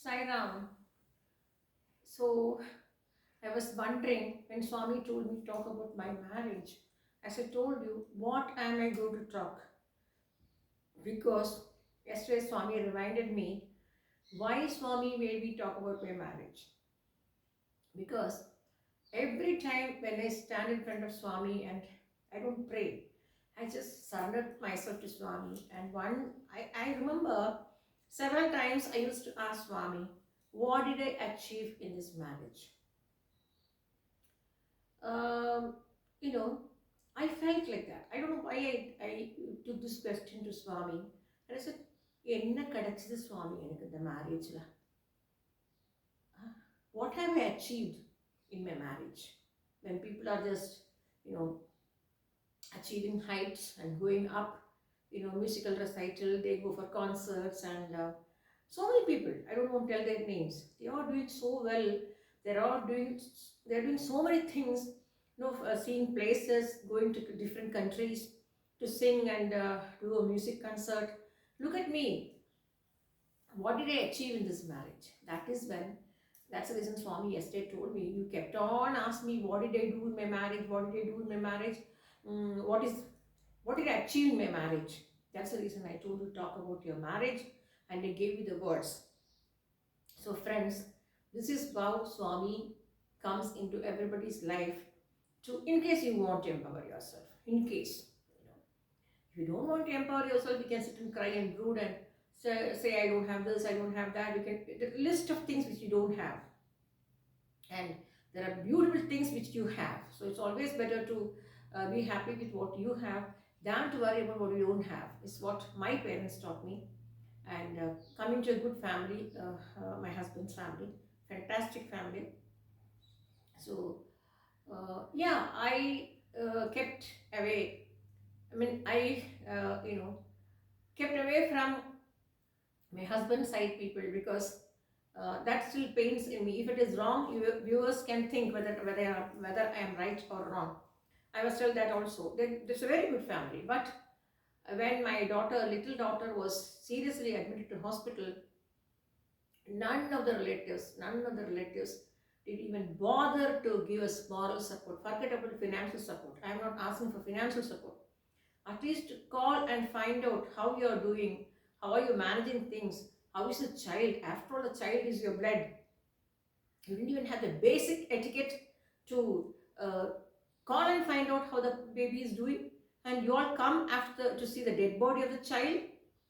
Sai Ram. So I was wondering when Swami told me to talk about my marriage. As I told you, what am I going to talk? Because yesterday Swami reminded me why Swami made me talk about my marriage. Because every time when I stand in front of Swami and I don't pray, I just surrender myself to Swami. And I remember several times I used to ask Swami, what did I achieve in this marriage? um, you know, I felt like that. I don't know why I took this question to Swami. And I said, என்ன கிடைச்சது சுவாமி எனக்கு இந்த மேரேஜில்? What have I achieved in my marriage? When people are just, you know, achieving heights and going up, musical recital, they go for concerts and so many people, I don't want to tell their names, they are doing so well. They're doing so many things, seeing places, going to different countries to sing and do a music concert. Look at me. What did I achieve in this marriage? That's the reason Swami yesterday told me, you kept on asking me, what did I do in my marriage? What did I do in my marriage? What did I achieve in my marriage? That's the reason I told you to talk about your marriage, and I gave you the words. So friends, this is how Swami comes into everybody's life to, in case you want to empower yourself, in case, if you don't want to empower yourself, you can sit and cry and brood and say I don't have this, I don't have that. You can, the list of things which you don't have. And there are beautiful things which you have. So it's always better to be happy with what you have than to worry about what you don't have. It's what my parents taught me. And coming to a good family, my husband's family, fantastic family. So yeah, I kept away. I mean, I kept away from my husband's side people because that still pains in me. If it is wrong, viewers can think whether I am right or wrong. I was told that also. It's a very good family, but when my little daughter, was seriously admitted to hospital, none of the relatives did even bother to give us moral support. Forget about financial support. I am not asking for financial support. At least call and find out how you are doing, how are you managing things, how is the child. After all, the child is your blood. You didn't even have the basic etiquette to call and find out how the baby is doing, and you all come after to see the dead body of the child,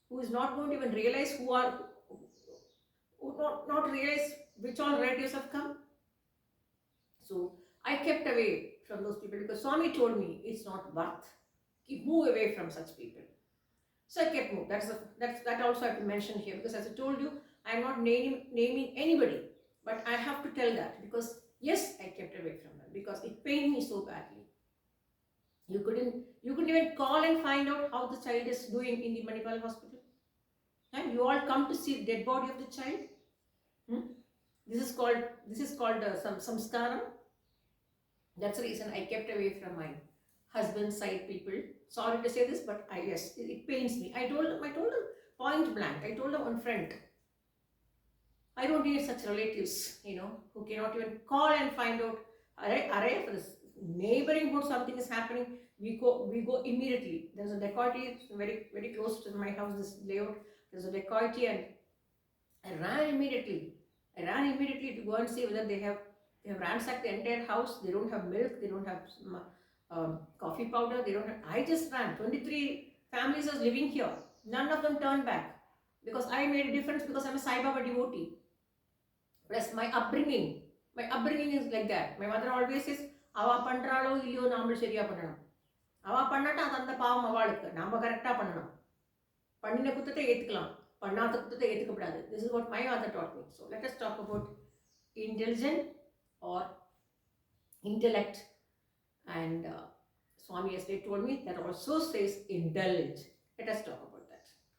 who is not going to even realize not realize which all relatives have come. So I kept away from those people because Swami told me it's not worth. Move away from such people. So I kept moving. That also I have to mention here, because as I told you, I am not naming anybody, but I have to tell that because yes, I kept away from them because it pained me so badly. You couldn't even call and find out how the child is doing in the Manipal hospital, and you all come to see the dead body of the child. This is called some samskaram. That's the reason I kept away from my husband's side people. Sorry to say this, but yes, it pains me. I told them point blank. I told them on front, I don't need such relatives, who cannot even call and find out. For this neighboring hood something is happening, we go immediately. There's a dacoity very very close to my house. This layout, there's a dacoity, and I ran immediately. To go and see whether they have ransacked the entire house. They don't have milk. They don't have coffee powder. They don't have. I just ran. 23 families are living here. None of them turned back because I made a difference, because I'm a Sai Baba devotee. Plus my upbringing is like that. My mother always says, "Ava pandralo illiyo namal seriya pananam. Ava pannata adanda paavam avalukku. Namba correct ah pananam. Pannina kutthatha ethukalam. Pannatha kutthatha ethukappadadu." This is what my mother taught me. So let us talk about intelligent or intellect. And Swami yesterday told me that also says indulge. Let us talk about